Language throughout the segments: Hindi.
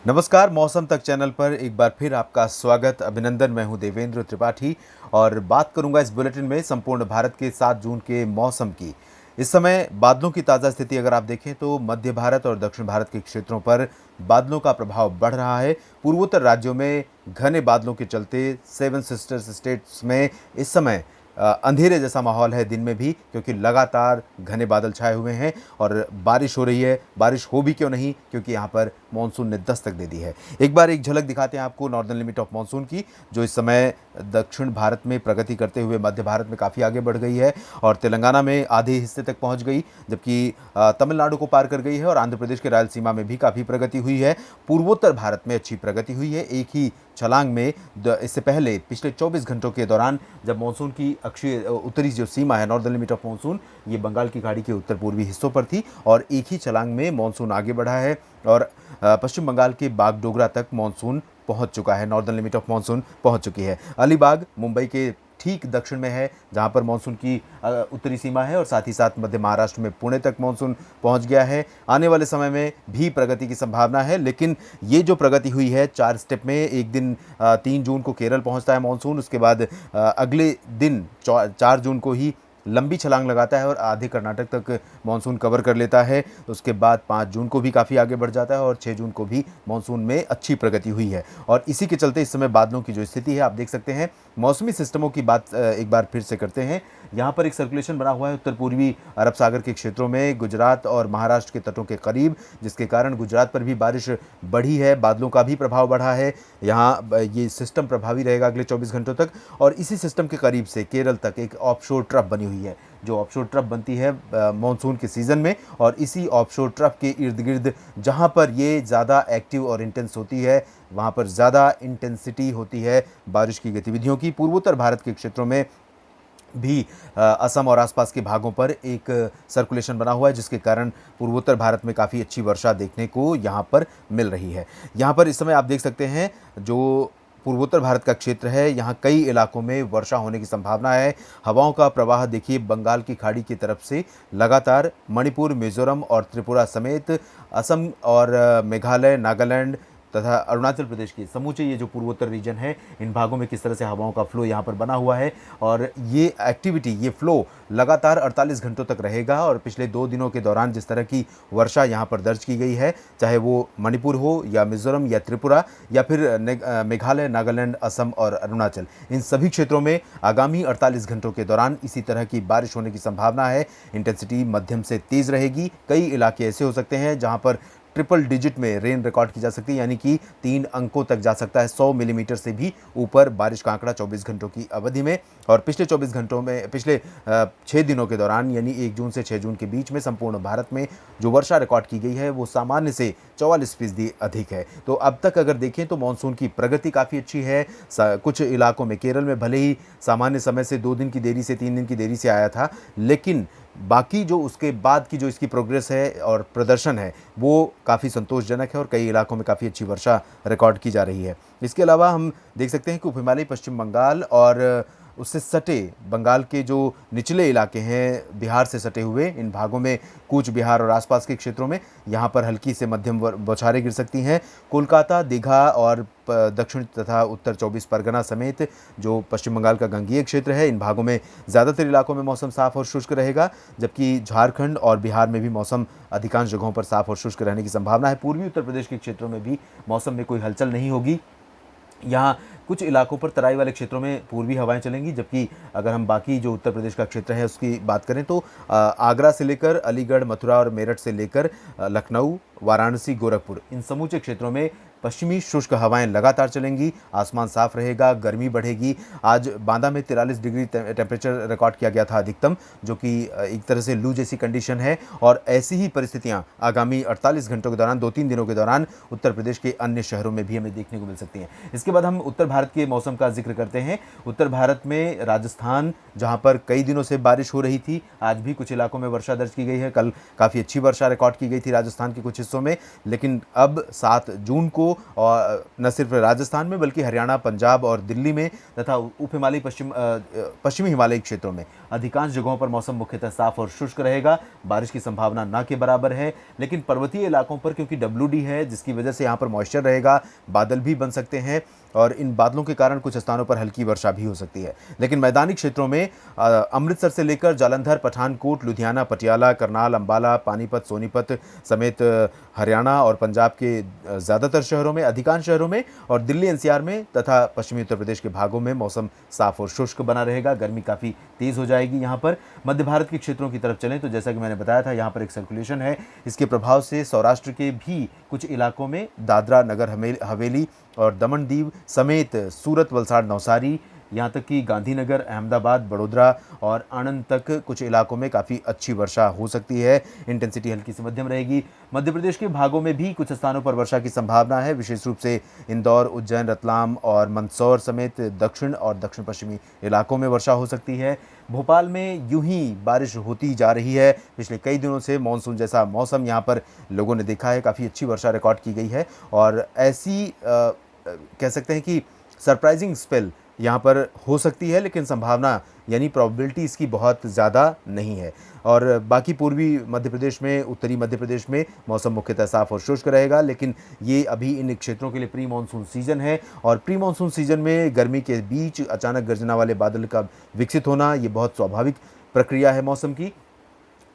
नमस्कार, मौसम तक चैनल पर एक बार फिर आपका स्वागत, अभिनंदन। मैं हूं देवेंद्र त्रिपाठी और बात करूंगा इस बुलेटिन में संपूर्ण भारत के 7 जून के मौसम की। इस समय बादलों की ताज़ा स्थिति अगर आप देखें तो मध्य भारत और दक्षिण भारत के क्षेत्रों पर बादलों का प्रभाव बढ़ रहा है। पूर्वोत्तर राज्यों में घने बादलों के चलते सेवन सिस्टर्स स्टेट्स में इस समय अंधेरे जैसा माहौल है दिन में भी, क्योंकि लगातार घने बादल छाए हुए हैं और बारिश हो रही है। बारिश हो भी क्यों नहीं, क्योंकि यहाँ पर मानसून ने दस्तक दे दी है। एक बार एक झलक दिखाते हैं आपको नॉर्दर्न लिमिट ऑफ मानसून की, जो इस समय दक्षिण भारत में प्रगति करते हुए मध्य भारत में काफ़ी आगे बढ़ गई है और तेलंगाना में आधे हिस्से तक पहुँच गई, जबकि तमिलनाडु को पार कर गई है और आंध्र प्रदेश के रायलसीमा में भी काफ़ी प्रगति हुई है। पूर्वोत्तर भारत में अच्छी प्रगति हुई है। एक ही छलांग में इससे पहले पिछले 24 घंटों के दौरान जब मानसून की अक्षीय उत्तरी जो सीमा है, नॉर्दर्न लिमिट ऑफ मानसून, ये बंगाल की खाड़ी के उत्तर पूर्वी हिस्सों पर थी और एक ही छलांग में मानसून आगे बढ़ा है और पश्चिम बंगाल के बागडोगरा तक मानसून पहुंच चुका है। नॉर्दर्न लिमिट ऑफ मानसून पहुंच चुकी है। अलीबाग मुंबई के ठीक दक्षिण में है, जहां पर मानसून की उत्तरी सीमा है और साथ ही साथ मध्य महाराष्ट्र में पुणे तक मानसून पहुंच गया है। आने वाले समय में भी प्रगति की संभावना है, लेकिन ये जो प्रगति हुई है 4 स्टेप में, एक दिन 3 जून को केरल पहुंचता है मानसून, उसके बाद अगले दिन 4 जून को ही लंबी छलांग लगाता है और आधे कर्नाटक तक मानसून कवर कर लेता है। उसके बाद 5 जून को भी काफ़ी आगे बढ़ जाता है और 6 जून को भी मानसून में अच्छी प्रगति हुई है और इसी के चलते इस समय बादलों की जो स्थिति है आप देख सकते हैं। मौसमी सिस्टमों की बात एक बार फिर से करते हैं। यहाँ पर एक सर्कुलेशन बना हुआ है उत्तर पूर्वी अरब सागर के क्षेत्रों में, गुजरात और महाराष्ट्र के तटों के करीब, जिसके कारण गुजरात पर भी बारिश बढ़ी है, बादलों का भी प्रभाव बढ़ा है। यहाँ ये सिस्टम प्रभावी रहेगा अगले 24 घंटों तक और इसी सिस्टम के करीब से केरल तक एक ऑफशोर ट्रफ बनी हुई है, जो ऑफशोर ट्रफ बनती है मानसून के सीज़न में और इसी ऑफशोर ट्रफ के इर्द गिर्द जहाँ पर ये ज़्यादा एक्टिव और इंटेंस होती है, वहाँ पर ज़्यादा इंटेंसिटी होती है बारिश की गतिविधियों की। पूर्वोत्तर भारत के क्षेत्रों में भी असम और आसपास के भागों पर एक सर्कुलेशन बना हुआ है, जिसके कारण पूर्वोत्तर भारत में काफ़ी अच्छी वर्षा देखने को यहाँ पर मिल रही है। यहाँ पर इस समय आप देख सकते हैं जो पूर्वोत्तर भारत का क्षेत्र है, यहाँ कई इलाकों में वर्षा होने की संभावना है। हवाओं का प्रवाह देखिए बंगाल की खाड़ी की तरफ से लगातार मणिपुर, मिजोरम और त्रिपुरा समेत असम और मेघालय, नागालैंड तथा अरुणाचल प्रदेश के समूचे ये जो पूर्वोत्तर रीजन है, इन भागों में किस तरह से हवाओं का फ्लो यहाँ पर बना हुआ है और ये एक्टिविटी, ये फ्लो लगातार 48 घंटों तक रहेगा और पिछले 2 दिनों के दौरान जिस तरह की वर्षा यहाँ पर दर्ज की गई है, चाहे वो मणिपुर हो या मिजोरम या त्रिपुरा या फिर मेघालय, नागालैंड, असम और अरुणाचल, इन सभी क्षेत्रों में आगामी 48 घंटों के दौरान इसी तरह की बारिश होने की संभावना है। इंटेंसिटी मध्यम से तेज़ रहेगी। कई इलाके ऐसे हो सकते हैं जहाँ पर ट्रिपल डिजिट में रेन रिकॉर्ड की जा सकती है, यानी कि 3 अंकों तक जा सकता है, 100 मिलीमीटर से भी ऊपर बारिश का आंकड़ा 24 घंटों की अवधि में। और पिछले 24 घंटों में, पिछले 6 दिनों के दौरान यानी 1 जून से 6 जून के बीच में संपूर्ण भारत में जो वर्षा रिकॉर्ड की गई है वो सामान्य से 44% अधिक है। तो अब तक अगर देखें तो मानसून की प्रगति काफ़ी अच्छी है। कुछ इलाकों में, केरल में भले ही सामान्य समय से 2 दिन की देरी से 3 दिन की देरी से आया था, लेकिन बाकी जो उसके बाद की जो इसकी प्रोग्रेस है और प्रदर्शन है वो काफ़ी संतोषजनक है और कई इलाकों में काफ़ी अच्छी वर्षा रिकॉर्ड की जा रही है। इसके अलावा हम देख सकते हैं कि उप हिमालयी पश्चिम बंगाल और उससे सटे बंगाल के जो निचले इलाके हैं, बिहार से सटे हुए इन भागों में, कूच बिहार और आसपास के क्षेत्रों में यहाँ पर हल्की से मध्यम बौछारें गिर सकती हैं। कोलकाता, दीघा और दक्षिण तथा उत्तर 24 परगना समेत जो पश्चिम बंगाल का गंगीय क्षेत्र है, इन भागों में ज़्यादातर इलाकों में मौसम साफ और शुष्क रहेगा, जबकि झारखंड और बिहार में भी मौसम अधिकांश जगहों पर साफ और शुष्क रहने की संभावना है। पूर्वी उत्तर प्रदेश के क्षेत्रों में भी मौसम में कोई हलचल नहीं होगी। यहाँ कुछ इलाकों पर तराई वाले क्षेत्रों में पूर्वी हवाएं चलेंगी, जबकि अगर हम बाकी जो उत्तर प्रदेश का क्षेत्र है उसकी बात करें तो आगरा से लेकर अलीगढ़, मथुरा और मेरठ से लेकर लखनऊ, वाराणसी, गोरखपुर, इन समूचे क्षेत्रों में पश्चिमी शुष्क हवाएं लगातार चलेंगी। आसमान साफ रहेगा, गर्मी बढ़ेगी। आज बांदा में 43 डिग्री टेम्परेचर रिकॉर्ड किया गया था अधिकतम, जो कि एक तरह से लू जैसी कंडीशन है और ऐसी ही परिस्थितियां आगामी 48 घंटों के दौरान, 2-3 दिनों के दौरान उत्तर प्रदेश के अन्य शहरों में भी हमें देखने को मिल सकती हैं। इसके बाद हम उत्तर भारत के मौसम का जिक्र करते हैं। उत्तर भारत में राजस्थान, जहां पर कई दिनों से बारिश हो रही थी, आज भी कुछ इलाकों में वर्षा दर्ज की गई है। कल काफ़ी अच्छी वर्षा रिकॉर्ड की गई थी राजस्थान के कुछ हिस्सों हिस्सों में, लेकिन अब 7 जून को और न सिर्फ राजस्थान में बल्कि हरियाणा, पंजाब और दिल्ली में तथा उप हिमालयी पश्चिमी हिमालयी क्षेत्रों में अधिकांश जगहों पर मौसम मुख्यतः साफ और शुष्क रहेगा। बारिश की संभावना ना के बराबर है, लेकिन पर्वतीय इलाकों पर क्योंकि WD है जिसकी वजह से यहाँ पर मॉइस्चर रहेगा, बादल भी बन सकते हैं और इन बादलों के कारण कुछ स्थानों पर हल्की वर्षा भी हो सकती है। लेकिन मैदानी क्षेत्रों में अमृतसर से लेकर जालंधर, पठानकोट, लुधियाना, पटियाला, करनाल, अंबाला, पानीपत, सोनीपत समेत हरियाणा और पंजाब के ज़्यादातर शहरों में, अधिकांश शहरों में और दिल्ली NCR में तथा पश्चिमी उत्तर प्रदेश के भागों में मौसम साफ और शुष्क बना रहेगा। गर्मी काफ़ी तेज़ हो जाएगी। यहाँ पर मध्य भारत के क्षेत्रों की तरफ चलें तो जैसा कि मैंने बताया था, यहाँ पर एक सर्कुलेशन है। इसके प्रभाव से सौराष्ट्र के भी कुछ इलाकों में, दादरा नगर हवेली और दमन दीव समेत सूरत, वलसाड़, नवसारी, यहाँ तक कि गांधीनगर, अहमदाबाद, बड़ोदरा और आणंद तक कुछ इलाकों में काफ़ी अच्छी वर्षा हो सकती है। इंटेंसिटी हल्की से मध्यम रहेगी। मध्य प्रदेश के भागों में भी कुछ स्थानों पर वर्षा की संभावना है, विशेष रूप से इंदौर, उज्जैन, रतलाम और मंदसौर समेत दक्षिण और दक्षिण पश्चिमी इलाकों में वर्षा हो सकती है। भोपाल में यूं ही बारिश होती जा रही है। पिछले कई दिनों से मानसून जैसा मौसम यहाँ पर लोगों ने देखा है, काफ़ी अच्छी वर्षा रिकॉर्ड की गई है और ऐसी कह सकते हैं कि सरप्राइजिंग स्पेल यहाँ पर हो सकती है, लेकिन संभावना यानी प्रोबेबिलिटी इसकी बहुत ज़्यादा नहीं है। और बाकी पूर्वी मध्य प्रदेश में, उत्तरी मध्य प्रदेश में मौसम मुख्यतः साफ और शुष्क रहेगा, लेकिन ये अभी इन क्षेत्रों के लिए प्री मानसून सीजन है और प्री मानसून सीजन में गर्मी के बीच अचानक गर्जना वाले बादल का विकसित होना ये बहुत स्वाभाविक प्रक्रिया है मौसम की।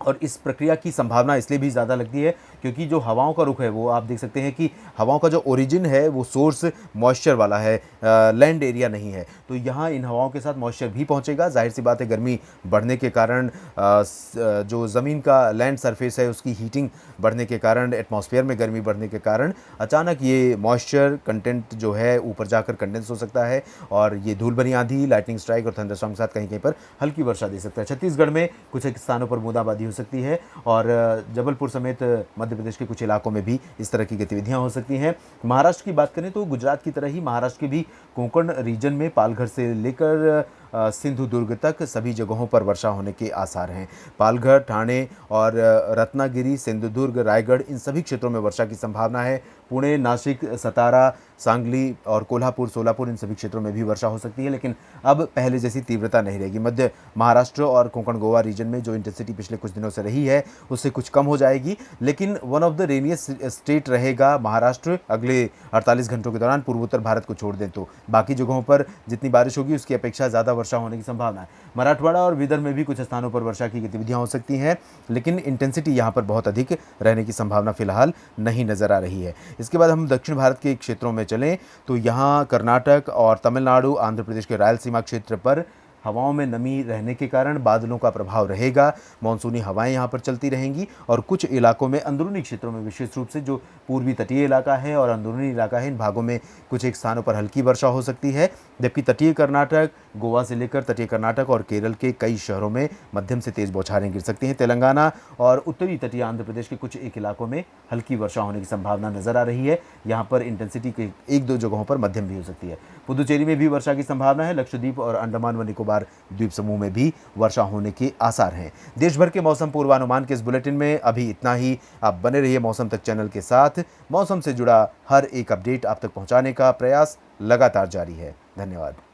और इस प्रक्रिया की संभावना इसलिए भी ज़्यादा लगती है क्योंकि जो हवाओं का रुख है वो आप देख सकते हैं कि हवाओं का जो ओरिजिन है वो सोर्स मॉइस्चर वाला है, लैंड एरिया नहीं है। तो यहाँ इन हवाओं के साथ मॉइस्चर भी पहुँचेगा। जाहिर सी बात है, गर्मी बढ़ने के कारण जो ज़मीन का लैंड सरफेस है उसकी हीटिंग बढ़ने के कारण, एटमॉस्फेयर में गर्मी बढ़ने के कारण अचानक ये मॉइस्चर कंटेंट जो है ऊपर जाकर कंडेंस हो सकता है और ये धूल भरी आंधी, लाइटनिंग स्ट्राइक और थंडरस्टॉर्म के साथ कहीं कहीं पर हल्की वर्षा दे सकता है। छत्तीसगढ़ में कुछ एक स्थानों पर बूंदाबांदी हो सकती है और जबलपुर समेत मध्य प्रदेश के कुछ इलाकों में भी इस तरह की गतिविधियां हो सकती हैं। महाराष्ट्र की बात करें तो गुजरात की तरह ही महाराष्ट्र के भी कोंकण रीजन में पालघर से लेकर सिंधुदुर्ग तक सभी जगहों पर वर्षा होने के आसार हैं। पालघर, ठाणे और रत्नागिरी, सिंधुदुर्ग, रायगढ़ इन सभी क्षेत्रों में वर्षा की संभावना है। पुणे, नासिक, सतारा, सांगली और कोल्हापुर, सोलापुर इन सभी क्षेत्रों में भी वर्षा हो सकती है, लेकिन अब पहले जैसी तीव्रता नहीं रहेगी। मध्य महाराष्ट्र और कोंकण गोवा रीजन में जो इंटेंसिटी पिछले कुछ दिनों से रही है उससे कुछ कम हो जाएगी, लेकिन वन ऑफ द रेनियस्ट स्टेट रहेगा महाराष्ट्र अगले 48 घंटों के दौरान, पूर्वोत्तर भारत को छोड़ दें तो। बाकी जगहों पर जितनी बारिश होगी उसकी अपेक्षा ज़्यादा वर्षा होने की संभावना है। मराठवाड़ा और विदर्भ में भी कुछ स्थानों पर वर्षा की गतिविधियां हो सकती हैं, लेकिन इंटेंसिटी यहाँ पर बहुत अधिक रहने की संभावना फिलहाल नहीं नजर आ रही है। इसके बाद हम दक्षिण भारत के क्षेत्रों में चलें तो यहाँ कर्नाटक और तमिलनाडु, आंध्र प्रदेश के रायलसीमा क्षेत्र पर हवाओं में नमी रहने के कारण बादलों का प्रभाव रहेगा। मानसूनी हवाएं यहाँ पर चलती रहेंगी और कुछ इलाकों में, अंदरूनी क्षेत्रों में विशेष रूप से जो पूर्वी तटीय इलाका है और अंदरूनी इलाका है, इन भागों में कुछ एक स्थानों पर हल्की वर्षा हो सकती है, जबकि तटीय कर्नाटक, गोवा से लेकर तटीय कर्नाटक और केरल के कई शहरों में मध्यम से तेज बौछारें गिर सकती हैं। तेलंगाना और उत्तरी तटीय आंध्र प्रदेश के कुछ एक इलाकों में हल्की वर्षा होने की संभावना नजर आ रही है। यहाँ पर इंटेंसिटी के एक दो जगहों पर मध्यम भी हो सकती है। पुदुचेरी में भी वर्षा की संभावना है। लक्षद्वीप और अंडमान व निकोबार द्वीप समूह में भी वर्षा होने के आसार हैं। देश भर के मौसम पूर्वानुमान के इस बुलेटिन में अभी इतना ही। आप बने रहिए मौसम तक चैनल के साथ। मौसम से जुड़ा हर एक अपडेट आप तक पहुंचाने का प्रयास लगातार जारी है। धन्यवाद।